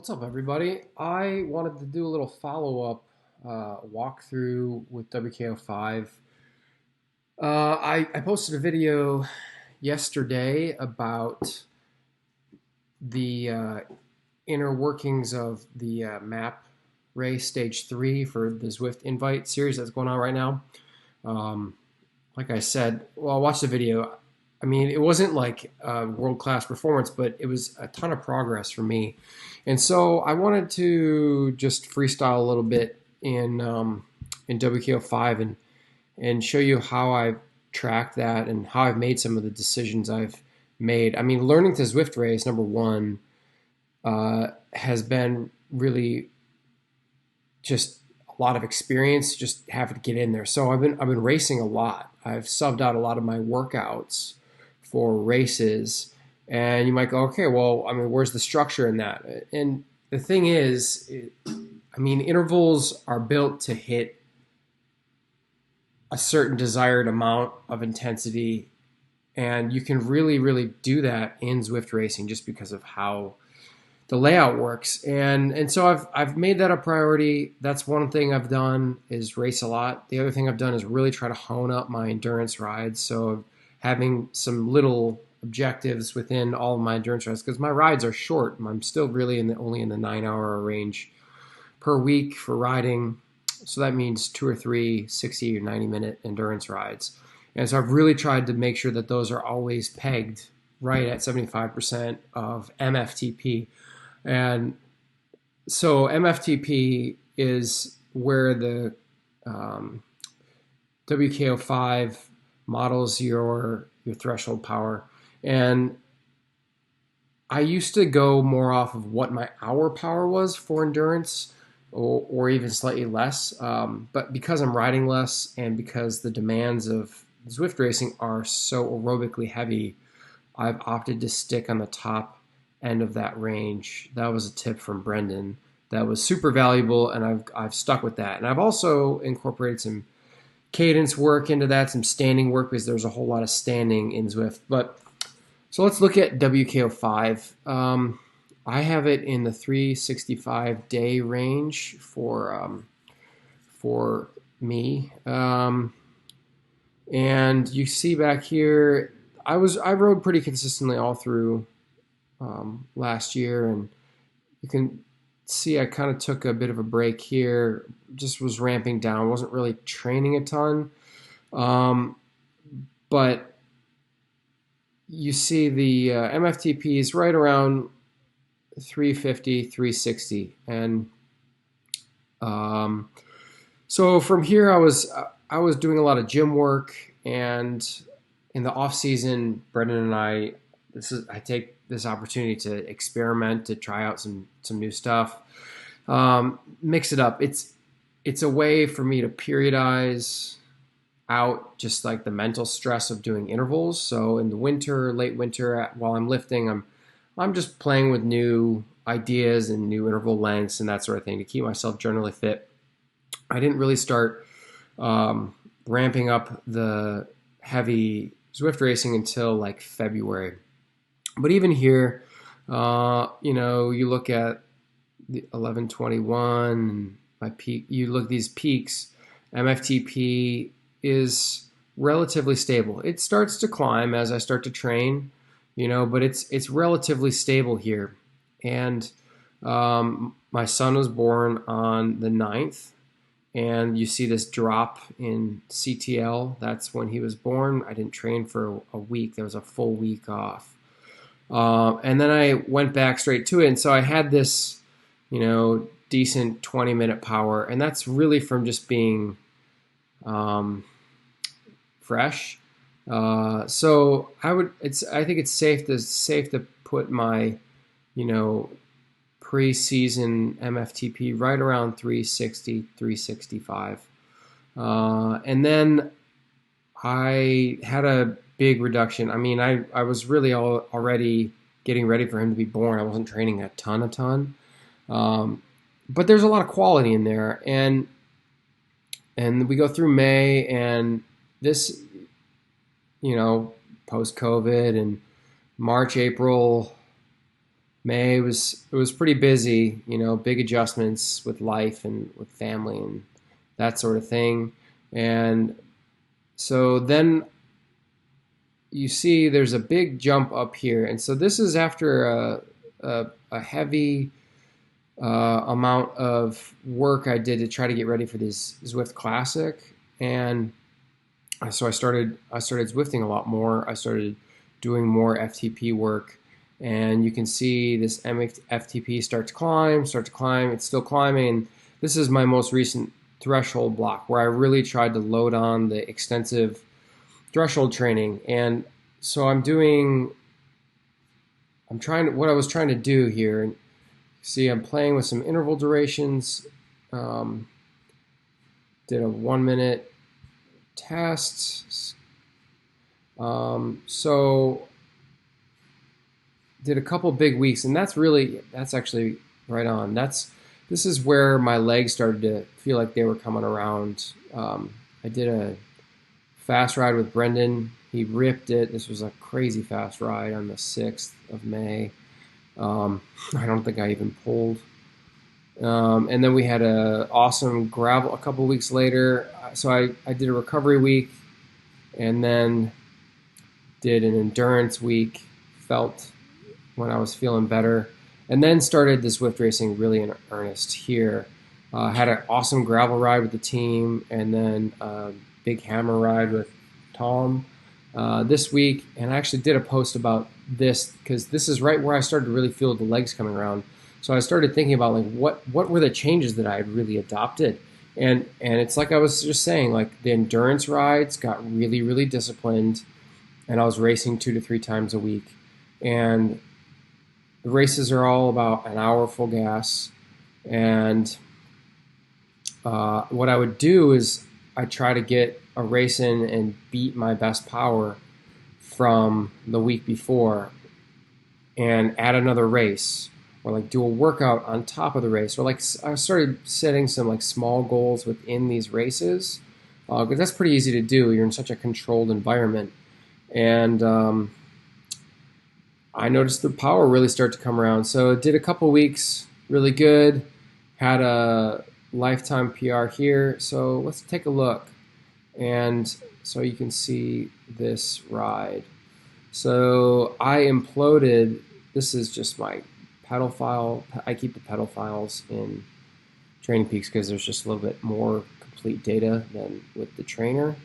What's up, everybody? I wanted to do a little follow-up walkthrough with WKO5. I posted a video yesterday about the inner workings of the map race stage 3 for the Zwift invite series that's going on right now. Like I said, well, I watched the video. I mean, it wasn't like a world-class performance, but it was a ton of progress for me. And so I wanted to just freestyle a little bit in WKO5 and show you how I've tracked that and how I've made some of the decisions I've made. I mean, learning to Zwift race, number one, has been really just a lot of experience, just having to get in there. So I've been racing a lot. I've subbed out a lot of my workouts for races. And you might go, okay, well, I mean, where's the structure in that? And the thing is, I mean, intervals are built to hit a certain desired amount of intensity. And you can really, really do that in Zwift racing just because of how the layout works. And so I've made that a priority. That's one thing I've done is race a lot. The other thing I've done is really try to hone up my endurance rides. So having some little objectives within all of my endurance rides, because my rides are short. I'm still really only in the 9-hour range per week for riding. So that means 2 or 3 60 or 90-minute endurance rides. And so I've really tried to make sure that those are always pegged right at 75% of MFTP. And so MFTP is where the WKO5 models your threshold power. And I used to go more off of what my hour power was for endurance, or even slightly less. But because I'm riding less and because the demands of Zwift racing are so aerobically heavy, I've opted to stick on the top end of that range. That was a tip from Brendan that was super valuable, and I've stuck with that. And I've also incorporated some cadence work into that, some standing work, because there's a whole lot of standing in Zwift. But so let's look at WKO5. I have it in the 365 day range for me. And you see back here, I rode pretty consistently all through last year, and you can see I kind of took a bit of a break here, just was ramping down, wasn't really training a ton. But you see the MFTP is right around 350, 360. And so from here I was doing a lot of gym work, and in the off season, Brendan and I take this opportunity to experiment, to try out some new stuff, mix it up. It's a way for me to periodize out just like the mental stress of doing intervals. So in the winter, late winter, while I'm lifting, I'm just playing with new ideas and new interval lengths and that sort of thing to keep myself generally fit. I didn't really start ramping up the heavy Zwift racing until like February. But even here, you look at the 1121 and my peak. You look at these peaks. MFTP is relatively stable. It starts to climb as I start to train, but it's relatively stable here. And my son was born on the 9th, and you see this drop in CTL. That's when he was born. I didn't train for a week. There was a full week off. And then I went back straight to it. And so I had this, decent 20-minute power. And that's really from just being fresh. So I think it's safe to put my, pre-season MFTP right around 360, 365. And then I had a big reduction. I mean, I was really already getting ready for him to be born. I wasn't training a ton. But there's a lot of quality in there. And we go through May, and this, post-COVID, and March, April, May was pretty busy, big adjustments with life and with family and that sort of thing. And so then you see there's a big jump up here. And so this is after a heavy amount of work I did to try to get ready for this Zwift Classic. And so I started Zwifting a lot more. I started doing more FTP work. And you can see this FTP start to climb. It's still climbing. And this is my most recent threshold block where I really tried to load on the extensive threshold training. And so what I was trying to do here. And see, I'm playing with some interval durations. Did a 1 minute test. So did a couple big weeks, and that's actually right on. This is where my legs started to feel like they were coming around. I did a fast ride with Brendan. He ripped it. This was a crazy fast ride on the 6th of May. I don't think I even pulled. And then we had a awesome gravel a couple weeks later. So I did a recovery week and then did an endurance week, felt when I was feeling better, and then started the Zwift racing really in earnest here. Had an awesome gravel ride with the team and then a big hammer ride with Tom this week. And I actually did a post about this because this is right where I started to really feel the legs coming around. So I started thinking about like what were the changes that I had really adopted, and it's like I was just saying, like the endurance rides got really, really disciplined, and I was racing 2 to 3 times a week, and the races are all about an hour full gas, and what I would do is I try to get a race in and beat my best power from the week before, and add another race, or like do a workout on top of the race, or like I started setting some like small goals within these races, because that's pretty easy to do. You're in such a controlled environment, and I noticed the power really start to come around. So did a couple weeks really good, had a lifetime PR here. So let's take a look, and so you can see this ride. So I imploded. This is just my pedal file. I keep the pedal files in Training Peaks because there's just a little bit more complete data than with the trainer.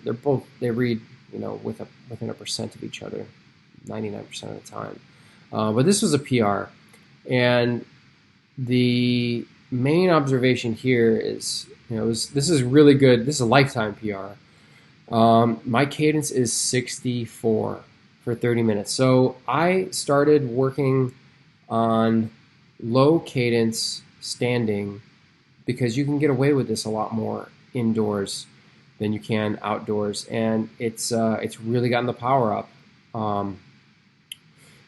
They read within a percent of each other, 99% of the time. But this was a PR, and the main observation here is this is really good. This is a lifetime PR. My cadence is 64 for 30 minutes. So I started working on low cadence standing because you can get away with this a lot more indoors than you can outdoors, and it's really gotten the power up.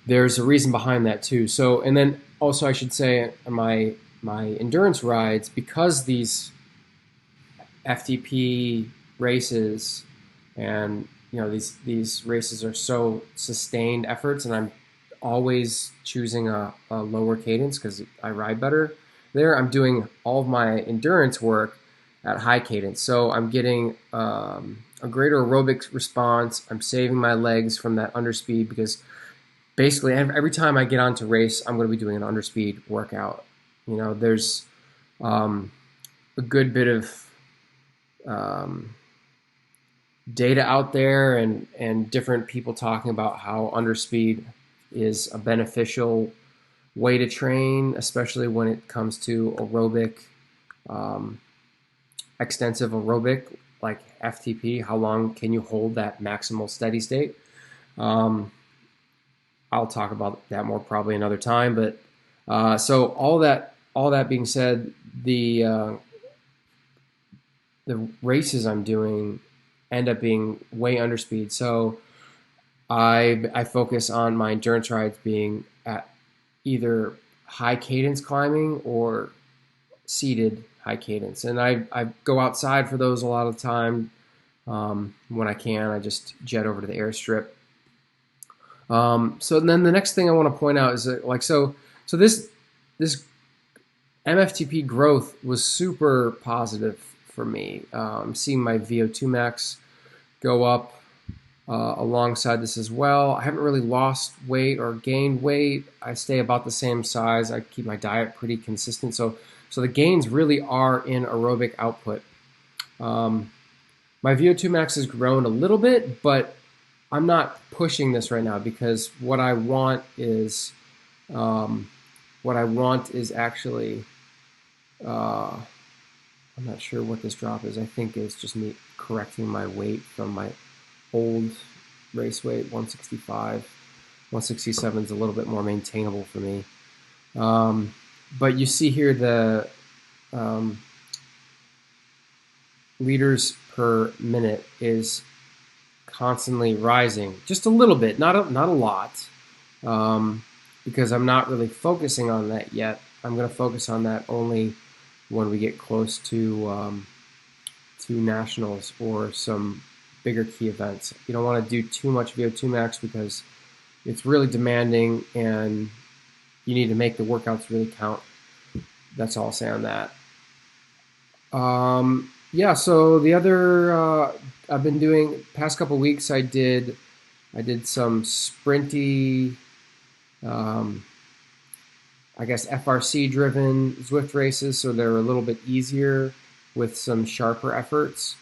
There's a reason behind that too. So, and then also I should say my endurance rides, because these FTP races and these races are so sustained efforts, and I'm always choosing a lower cadence because I ride better there. I'm doing all of my endurance work at high cadence, so I'm getting a greater aerobic response. I'm saving my legs from that underspeed because basically every time I get on to race, I'm going to be doing an underspeed workout. There's a good bit of data out there and different people talking about how underspeed is a beneficial way to train, especially when it comes to aerobic, extensive aerobic like FTP. How long can you hold that maximal steady state? I'll talk about that more probably another time. But so all that being said, the races I'm doing end up being way under speed. So I focus on my endurance rides being at either high cadence climbing or seated high cadence. And I go outside for those a lot of the time. When I can, I just jet over to the airstrip. So then the next thing I want to point out is that, so So this MFTP growth was super positive for me. Seeing my VO2 max go up alongside this as well. I haven't really lost weight or gained weight. I stay about the same size. I keep my diet pretty consistent. So the gains really are in aerobic output. My VO2 max has grown a little bit, but I'm not pushing this right now because what I want is actually, I'm not sure what this drop is. I think it's just me correcting my weight from my old race weight, 165. 167 is a little bit more maintainable for me. But you see here the liters per minute is constantly rising, just a little bit, not a lot, because I'm not really focusing on that yet. I'm going to focus on that only when we get close to nationals or some bigger key events. You don't want to do too much VO2 max because it's really demanding and you need to make the workouts really count. That's all I'll say on that. Yeah, so the other I've been doing past couple weeks. I did some sprinty, I guess FRC driven Zwift races, so they're a little bit easier with some sharper efforts.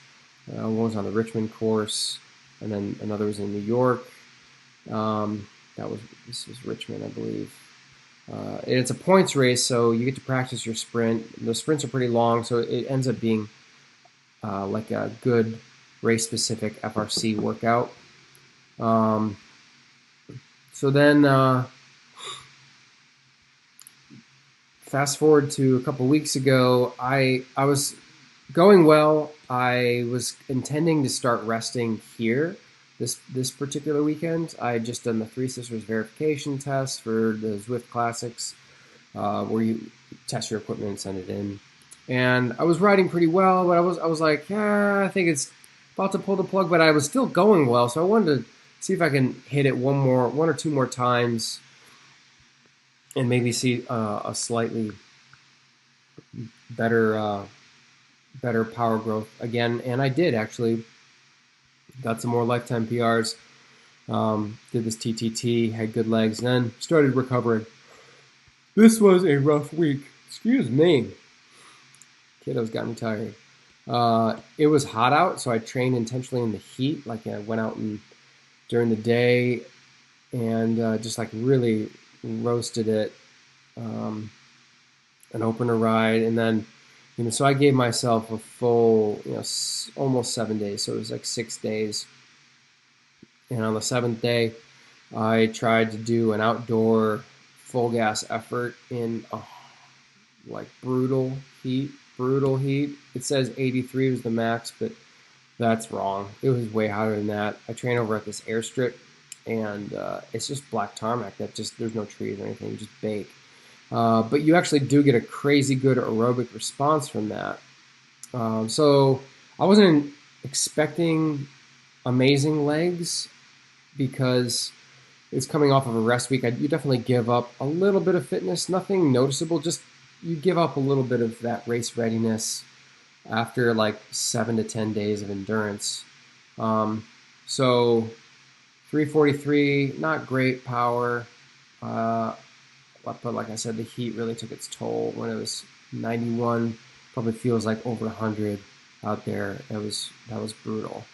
One was on the Richmond course, and then another was in New York. This was Richmond, I believe. And it's a points race, so you get to practice your sprint. The sprints are pretty long, so it ends up being like a good race-specific FRC workout. So then, fast forward to a couple weeks ago, I was going well. I was intending to start resting here this particular weekend. I had just done the Three Sisters verification test for the Zwift Classics, where you test your equipment and send it in. And I was riding pretty well, but I was like, yeah, I think it's about to pull the plug, but I was still going well, so I wanted to see if I can hit it one or two more times and maybe see a slightly better power growth again. And I did actually. Got some more lifetime PRs. Did this TTT, had good legs, then started recovering. This was a rough week. Excuse me. Kiddo's got me tired. It was hot out, so I trained intentionally in the heat. Like I went out during the day and just like really roasted it. An opener ride, and then so I gave myself a full, almost 7 days. So it was like 6 days. And on the 7th day, I tried to do an outdoor full gas effort in like brutal heat. It says 83 was the max, but that's wrong. It was way hotter than that. I train over at this airstrip, and it's just black tarmac. There's no trees or anything. You just bake. But you actually do get a crazy good aerobic response from that. So I wasn't expecting amazing legs because it's coming off of a rest week. You definitely give up a little bit of fitness, nothing noticeable, just you give up a little bit of that race readiness after like 7 to 10 days of endurance. So 343, not great power. But like I said, the heat really took its toll. When it was 91, probably feels like over 100 out there. That was brutal.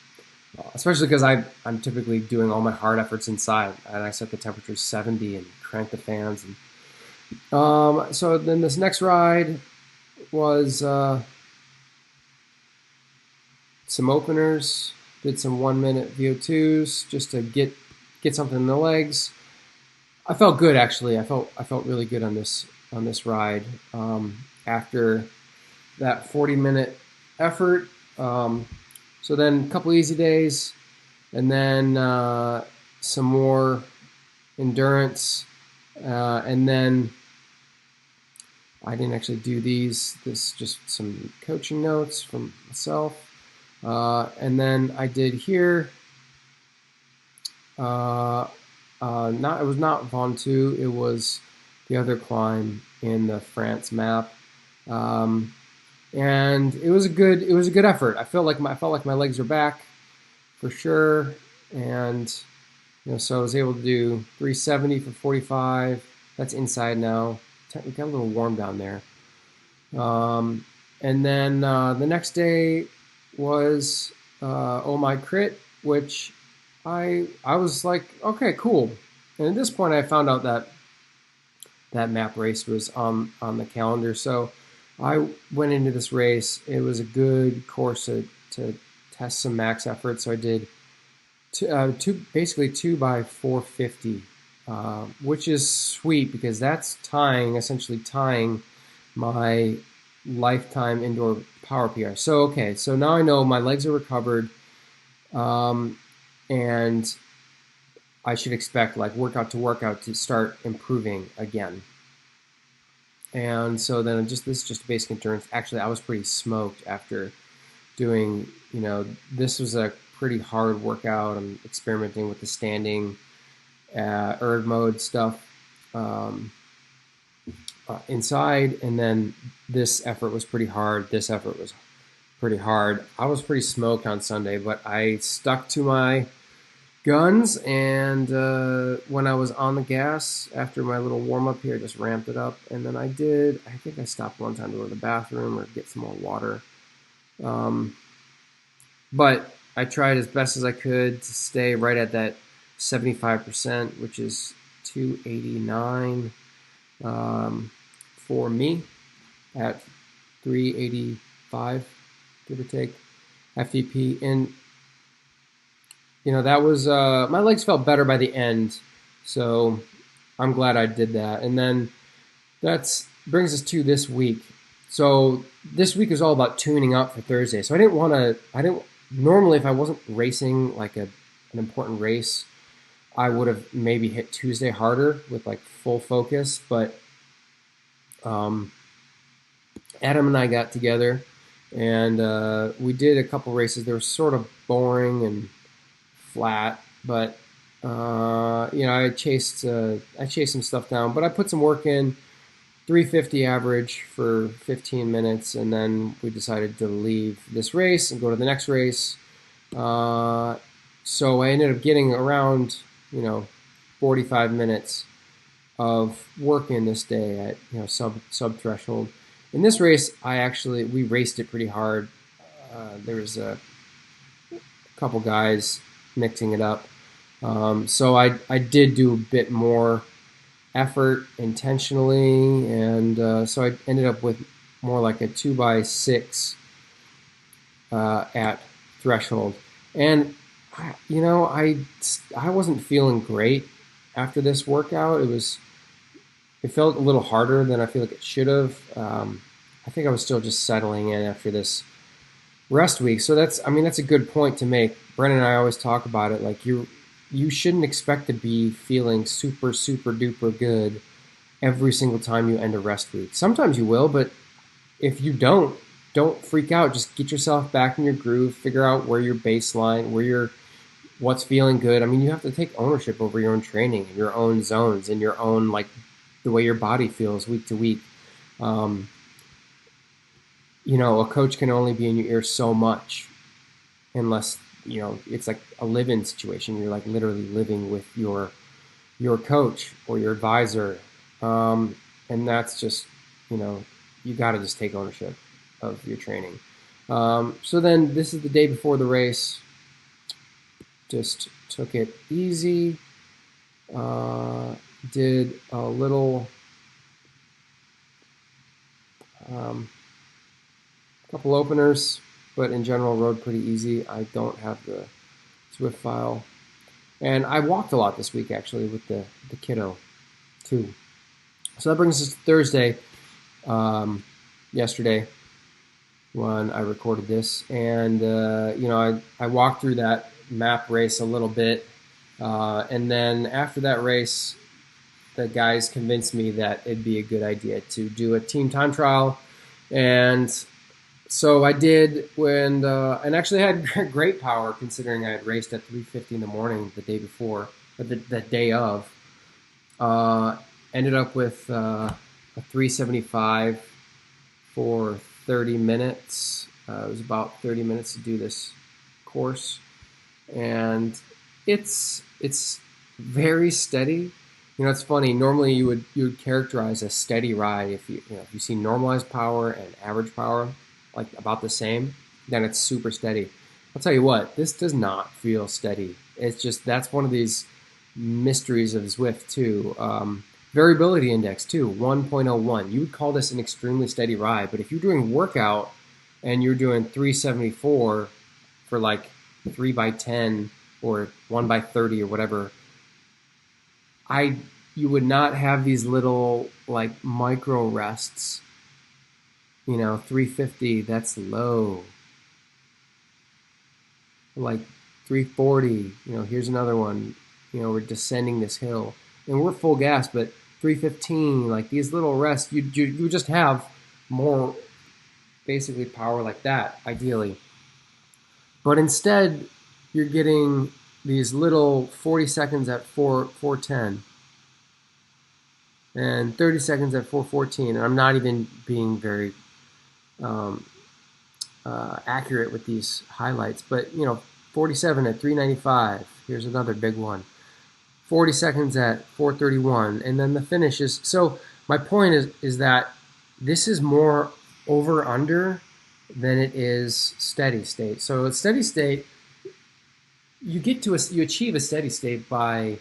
Especially because I'm typically doing all my hard efforts inside, and I set the temperature 70 and crank the fans. And so then this next ride was some openers. Did some 1 minute VO2s just to get something in the legs. I felt good actually. I felt really good on this ride after that 40-minute effort. So then a couple easy days, and then some more endurance, and then I didn't actually do these. This just some coaching notes from myself, and then I did here. It was not Von 2. It was the other climb in the France map. And it was a good effort. I felt like my legs were back for sure, and so I was able to do 370 for 45. That's inside now. We got a little warm down there. And then the next day was Oh My Crit, which I was like, okay, cool. And at this point, I found out that map race was on the calendar, so I went into this race. It was a good course to test some max effort. So I did basically 2 by 450, which is sweet because that's essentially tying my lifetime indoor power PR. So okay, so now I know my legs are recovered, and I should expect like workout to start improving again. And so then this is just basic endurance. Actually, I was pretty smoked after doing, this was a pretty hard workout. I'm experimenting with the standing erg mode stuff inside, and then this effort was pretty hard. This effort was pretty hard. I was pretty smoked on Sunday, but I stuck to my guns, and when I was on the gas after my little warm-up here, I just ramped it up, and then I think I stopped one time to go to the bathroom or get some more water. But I tried as best as I could to stay right at that 75%, which is 289 for me at 385, give or take, FTP. And that was my legs felt better by the end, so I'm glad I did that. And then that brings us to this week. So this week is all about tuning up for Thursday. So I didn't normally, if I wasn't racing like an important race, I would have maybe hit Tuesday harder with like full focus. But Adam and I got together, and we did a couple races. They were sort of boring and flat, but I chased some stuff down. But I put some work in. 350 average for 15 minutes, and then we decided to leave this race and go to the next race. So I ended up getting around 45 minutes of work in this day at sub threshold. In this race, we raced it pretty hard. There was a couple guys mixing it up, so I did do a bit more effort intentionally, and so I ended up with more like a 2 by 6 at threshold. And I wasn't feeling great after this workout. It felt a little harder than I feel like it should have. I think I was still just settling in after this rest week. So that's a good point to make. Brennan and I always talk about it. Like you shouldn't expect to be feeling super, super duper good every single time you end a rest week. Sometimes you will, but if you don't freak out. Just get yourself back in your groove, figure out where your baseline, what's feeling good. You have to take ownership over your own training, your own zones, and your own, like, the way your body feels week to week. A coach can only be in your ear so much unless it's like a live-in situation. You're like literally living with your coach or your advisor, and that's just you got to just take ownership of your training. So then this is the day before the race. Just took it easy. Did a little couple openers, but in general rode pretty easy. I don't have the Zwift file. And I walked a lot this week, actually, with the kiddo, too. So that brings us to Thursday, yesterday, when I recorded this. And, I walked through that map race a little bit. And then after that race, the guys convinced me that it'd be a good idea to do a team time trial. And so I did, and actually had great power considering I had raced at 3:50 in the morning the day before, or the day of. ended up with a 375 for 30 minutes. It was about 30 minutes to do this course, and it's very steady. You know, it's funny. Normally, you would characterize a steady ride if if you see normalized power and average power like about the same, then it's super steady. I'll tell you what, this does not feel steady. It's just that's one of these mysteries of Zwift too. Variability index too, 1.01. You would call this an extremely steady ride, but if you're doing workout and you're doing 374 for like 3 by 10 or 1 by 30 or whatever, you would not have these little like micro rests. 350, that's low. Like 340, here's another one. We're descending this hill and we're full gas, but 315, like these little rests, you just have more basically power like that, ideally. But instead, you're getting these little 40 seconds at 410 and 30 seconds at 414. And I'm not even being very accurate with these highlights, but 47 at 395. Here's another big one. 40 seconds at 431, and then the finish is. So my point is that this is more over under than it is steady state. So at steady state, you achieve a steady state by,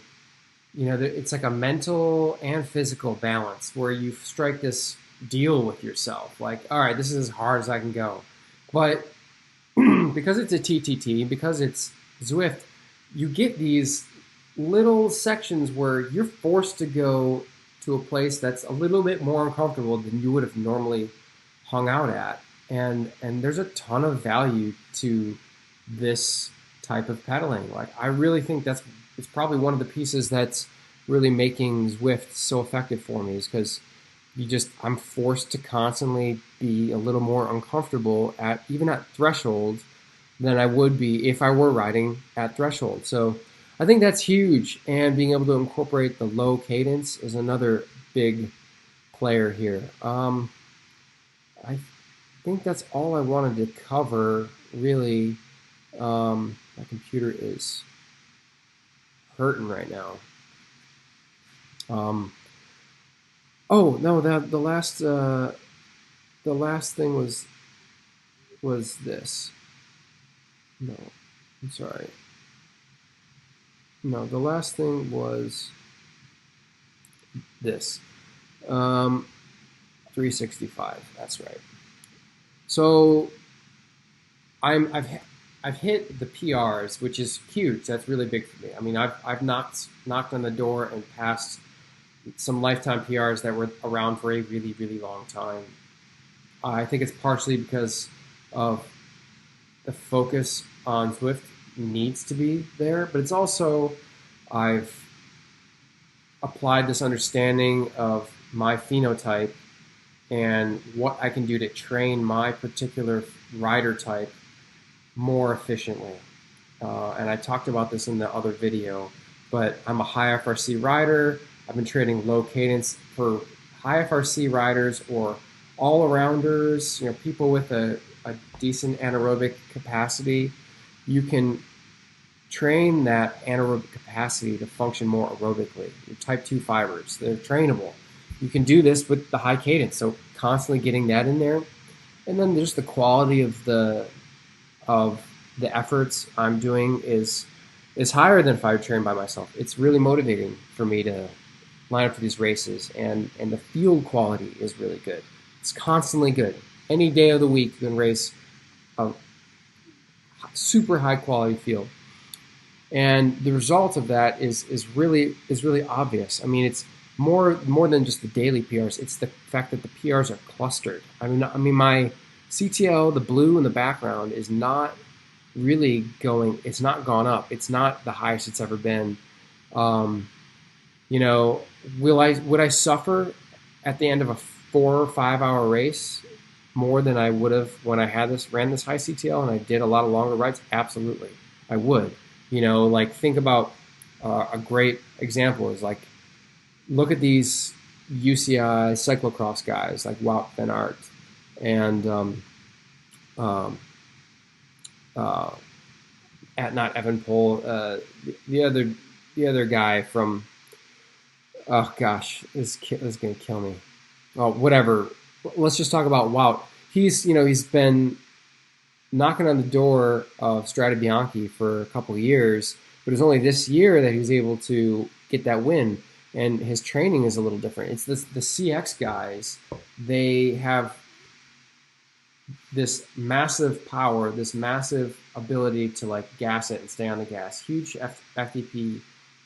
it's like a mental and physical balance where you strike this deal with yourself, like, all right, this is as hard as I can go. But because it's a TTT, because it's Zwift, you get these little sections where you're forced to go to a place that's a little bit more uncomfortable than you would have normally hung out at. And there's a ton of value to this type of pedaling. Like, I really think it's probably one of the pieces that's really making Zwift so effective for me, is because I'm forced to constantly be a little more uncomfortable even at threshold than I would be if I were riding at threshold. So I think that's huge, and being able to incorporate the low cadence is another big player here. I think that's all I wanted to cover, really. My computer is hurting right now. Oh no, the last thing was this. No, I'm sorry. No, the last thing was this. 365. That's right. So I've hit the PRs, which is huge. That's really big for me. I mean, I've knocked on the door and passed some lifetime PRs that were around for a really, really long time. I think it's partially because of the focus on Zwift needs to be there, but it's also I've applied this understanding of my phenotype and what I can do to train my particular rider type more efficiently. And I talked about this in the other video, but I'm a high FRC rider. I've been training low cadence for high FRC riders or all-arounders, people with a decent anaerobic capacity. You can train that anaerobic capacity to function more aerobically. Your type 2 fibers, they're trainable. You can do this with the high cadence, so constantly getting that in there. And then just the quality of the efforts I'm doing is higher than if I trained by myself. It's really motivating for me to line up for these races, and the field quality is really good. It's constantly good. Any day of the week you can race a super high quality field. And the result of that is really obvious. I mean, it's more than just the daily PRs. It's the fact that the PRs are clustered. I mean, my CTL, the blue in the background, is not really going. It's not gone up. It's not the highest it's ever been. Would I suffer at the end of a 4 or 5 hour race more than I would have when I ran this high CTL and I did a lot of longer rides? Absolutely, I would. Think about a great example is like, look at these UCI cyclocross guys like Wout van Aert and um, uh, not Evan Pohl, the other guy from, oh gosh, this is gonna kill me. Oh, whatever. Let's just talk about Wout. He's been knocking on the door of Strade Bianchi for a couple of years, but it was only this year that he was able to get that win. And his training is a little different. It's the CX guys. They have this massive power, this massive ability to like gas it and stay on the gas. Huge FTP,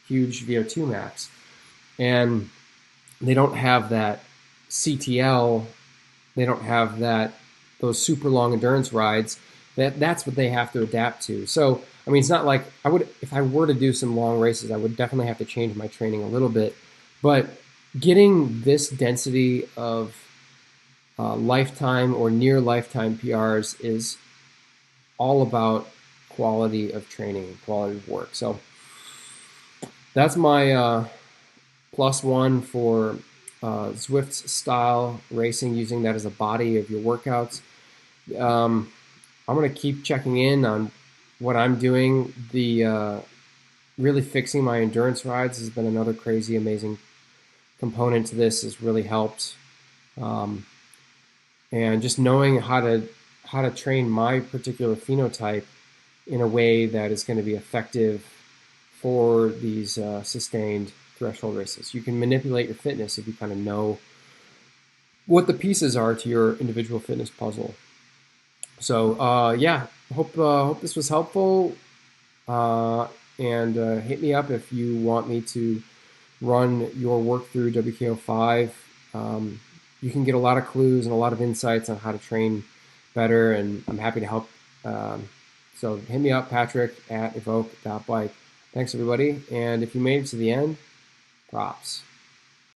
huge VO2 max, and they don't have that CTL. They don't have those super long endurance rides. That's what they have to adapt to. So I mean, it's not like if I were to do some long races, I would definitely have to change my training a little bit. But getting this density of lifetime or near lifetime PRs is all about quality of training, quality of work. So that's my +1 for Zwift style racing, using that as a body of your workouts. I'm going to keep checking in on what I'm doing. The really fixing my endurance rides has been another crazy, amazing component to this. Has really helped, and just knowing how to train my particular phenotype in a way that is going to be effective for these sustained threshold races. You can manipulate your fitness if you kind of know what the pieces are to your individual fitness puzzle. So yeah, hope this was helpful, and hit me up if you want me to run your work through WKO5. You can get a lot of clues and a lot of insights on how to train better, and I'm happy to help. So hit me up, Patrick at evoke.bike. Thanks everybody, and if you made it to the end, props.